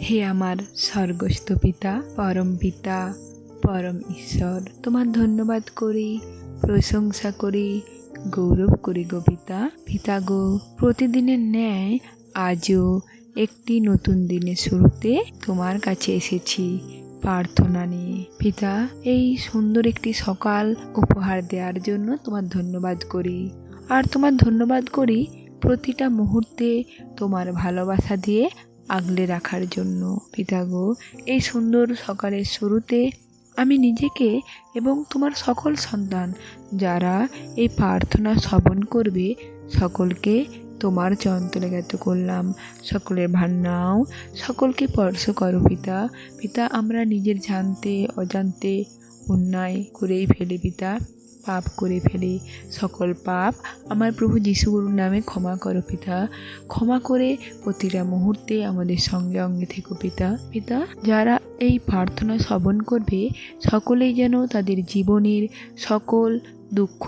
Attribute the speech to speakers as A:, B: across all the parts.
A: হে আমার স্বর্গস্থ পিতা, পরম পিতা, পরম ঈশ্বর, তোমার ধন্যবাদ করি, প্রশংসা করি, গৌরব করি গো পিতা। পিতা গো, প্রতিদিনের ন্যায় আজও একটি নতুন দিনের শুরুতে তোমার কাছে এসেছি প্রার্থনা নিয়ে। পিতা, এই সুন্দর একটি সকাল উপহার দেওয়ার জন্য তোমার ধন্যবাদ করি। আর তোমার ধন্যবাদ করি প্রতিটা মুহূর্তে তোমার ভালোবাসা দিয়ে আগলে রাখার জন্য। পিতা গো, এই সুন্দর সকালের শুরুতে আমি নিজেকে এবং তোমার সকল সন্তান যারা এই প্রার্থনা শ্রবণ করবে সকলকে তোমার চরণতলে জ্ঞাত করলাম। সকলের ভার নাও, সকলকে স্পর্শ করো পিতা। পিতা, আমরা নিজের জানতে অজান্তে অন্যায় করেই ফেলি পিতা, পাপ করে ফেলি। সকল পাপ আমার প্রভু যিশুগুরুর নামে ক্ষমা করো পিতা। ক্ষমা করে প্রতিটা মুহূর্তে আমাদের সঙ্গে অঙ্গে থেকো পিতা। পিতা, যারা এই প্রার্থনা শ্রবণ করবে সকলেই যেন তাদের জীবনের সকল দুঃখ,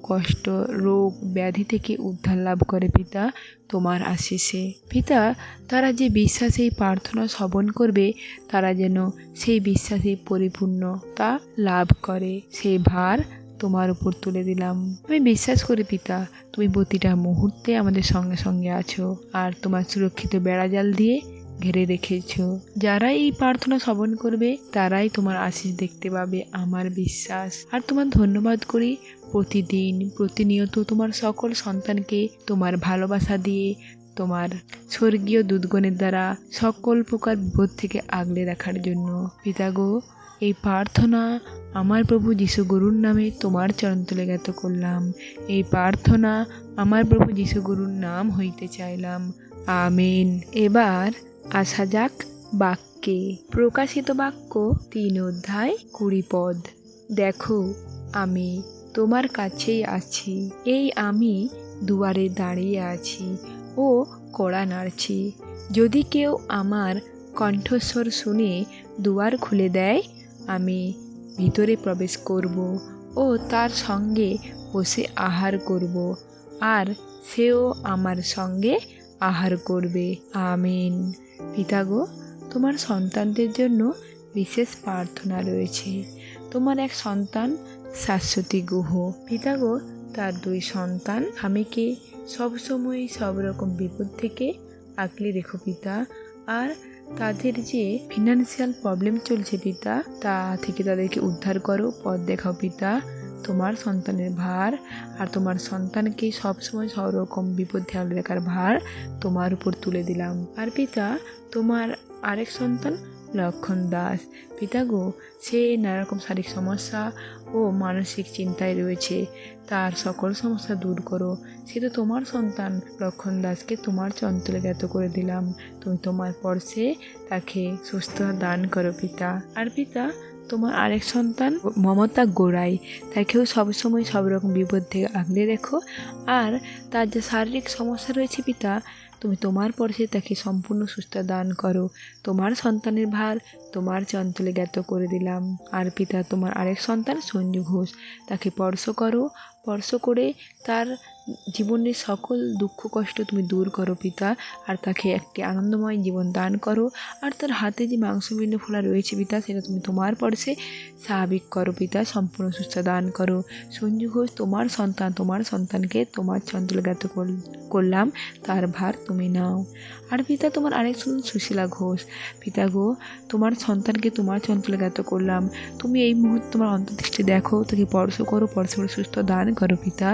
A: কষ্ট, রোগ, ব্যাধি থেকে উদ্ধার লাভ করে পিতা তোমার আশিসে। পিতা, তারা যে বিশ্বাসে এই প্রার্থনা শ্রবণ করবে তারা যেন সেই বিশ্বাসে পরিপূর্ণতা লাভ করে। সেই ভার তোমার উপর তুলে দিলাম। আমি বিশ্বাস করি পিতা, তুমি প্রতিটা মুহূর্তে আমাদের সঙ্গে সঙ্গে আছো আর তোমার সুরক্ষিত বেড়াজাল দিয়ে ঘিরে রেখেছো। যারাই এই প্রার্থনা শ্রবণ করবে তারাই তোমার আশীষ দেখতে পাবে, আমার বিশ্বাস। আর তোমার ধন্যবাদ করি প্রতিদিন প্রতিনিয়ত তোমার সকল সন্তানকে তোমার ভালোবাসা দিয়ে তোমার স্বর্গীয় দুধগণের দ্বারা সকল প্রকার বিপদ থেকে আগলে রাখার জন্য। পিতা গো, এই প্রার্থনা আমার প্রভু যিশু গুরুর নামে তোমার চরণতলে জ্ঞাত করলাম। এই প্রার্থনা আমার প্রভু যিশু গুরুর নাম হইতে চাইলাম। আমেন। এবার আসা যাক বাক্যে। প্রকাশিত বাক্য 3 অধ্যায় 20 পদ। দেখো, আমি তোমার কাছেই আছি, এই আমি দুয়ারে দাঁড়িয়ে আছি ও কড়া নাড়ছি। যদি কেউ আমার কণ্ঠস্বর শুনে দুয়ার খুলে দেয়, আমি ভিতরে প্রবেশ করব ও তার সঙ্গে বসে আহার করব, আর সেও আমার সঙ্গে আহার করবে। আমেন। পিতা গো, তোমার সন্তানদের জন্য বিশেষ প্রার্থনা রয়েছে। তোমার এক সন্তান শাশ্বতী গুহ। পিতা গো, তার 2 সন্তান স্বামীকে সবসময় সব রকম বিপদ থেকে আগলে রেখো পিতা। আর তাদের যে ফিনান্সিয়াল প্রবলেম চলছে পিতা, তা থেকে তাদেরকে উদ্ধার করো, পথ দেখাও পিতা। তোমার সন্তানের ভার আর তোমার সন্তানকে সবসময় সব রকম বিপদ থেকে আগলে রাখার ভার তোমার উপর তুলে দিলাম। আর পিতা, তোমার আরেক সন্তান লক্ষণ দাস। পিতা গো, সে নানা রকম শারীরিক সমস্যা ও মানসিক চিন্তায় রয়েছে, তার সকল সমস্যা দূর করো। সে তো তোমার সন্তান লক্ষণ দাসকে তোমার চরণতলে জ্ঞাত করে দিলাম। তুমি তোমার পরশে তাকে সুস্থতা দান করো পিতা। আর পিতা, তোমার আরেক সন্তান মমতা গোড়াই, তাকেও সবসময় সব রকম বিপদ থেকে আগলে রেখো। আর তার যে শারীরিক সমস্যা রয়েছে পিতা, তুমি তোমার পরশে তাকে সম্পূর্ণ সুস্থতা দান করো। তোমার সন্তানের ভার তোমার চরণতলে জ্ঞাত করে দিলাম। আর পিতা, তোমার আরেক সন্তান সঞ্জু ঘোষ, তাকে স্পর্শ করো, স্পর্শ করে তার জীবনের সকল দুঃখ কষ্ট তুমি দূর করো পিতা। আর তাকে একটি আনন্দময় জীবন দান করো। আর তার হাতে যে মাংসপিণ্ড ফোলা রয়েছে পিতা, সেটা তুমি তোমার পরশে স্বাভাবিক করো পিতা, সম্পূর্ণ সুস্থ দান করো। সঞ্জু ঘোষ তোমার সন্তান, তোমার সন্তানকে তোমার চরণতলে জ্ঞাত করলাম, তার ভার তুমি নাও। আর পিতা, তোমার আরেক সন্তান সুশীলা ঘোষ। পিতা গো, তোমার সন্তানকে তোমার চরণতলে জ্ঞাত করলাম। তুমি এই মুহূর্তে তোমার অন্তর্দৃষ্টি দেখো, তাকে স্পর্শ করো, স্পর্শ করে সুস্থ দান করো পিতা।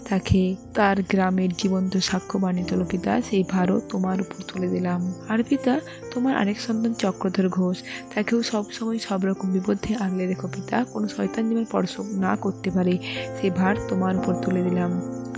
A: তাকে তার গ্রামের জীবন্ত সাক্ষ্য বানিয়ে তোলো পিতা, সেই ভারও তোমার উপর তুলে দিলাম। আর পিতা, তোমার আরেক সন্তান চক্রধর ঘোষ, তাকেও সবসময় সব রকম বিপদ থেকে আগলে রেখো পিতা, কোনো শয়তান যেমন স্পর্শ না করতে পারে, সেই ভার তোমার উপর তুলে দিলাম।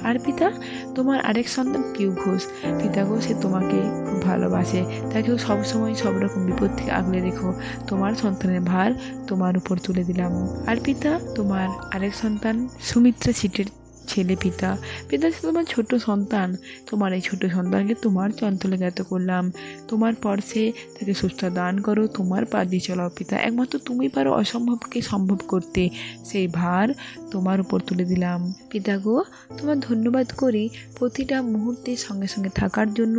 A: আর পিতা, তোমার আরেক সন্তান পিউ ঘোষ। পিতা গো, সে তোমাকে খুব ভালোবাসে, তাকেও সবসময় সব রকম বিপদ থেকে আগলে রেখো, তোমার সন্তানের ভার তোমার উপর তুলে দিলাম। আর পিতা, তোমার আরেক সন্তান সুমিত্রা সিটের ছেলে পিতা। পিতা, সে তোমার ছোট সন্তান, তোমার এই ছোট সন্তানকে তোমার চরণতলে জ্ঞাত করলাম। তোমার পরশে তাকে সুস্থ দান করো, তোমার পা দিয়ে চলাও পিতা। একমাত্র তুমি পারো অসম্ভবকে সম্ভব করতে, সেই ভার তোমার উপর তুলে দিলাম। পিতা গো, তোমার ধন্যবাদ করি প্রতিটা মুহূর্তে সঙ্গে সঙ্গে থাকার জন্য।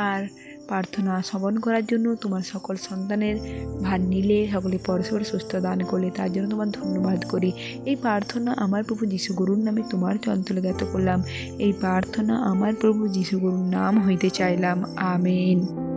A: আর প্রার্থনা শ্রবণ করার জন্য, তোমার সকল সন্তানের ভার নিলে, সকলে পরস্পর সুস্থ দান করলে, তার জন্য তোমার ধন্যবাদ করি। এই প্রার্থনা আমার প্রভু যীশু গুরুর নামে তোমার চঞ্চলে জ্ঞাত করলাম। এই প্রার্থনা আমার প্রভু যীশু গুরুর নাম হইতে চাইলাম। আমেন।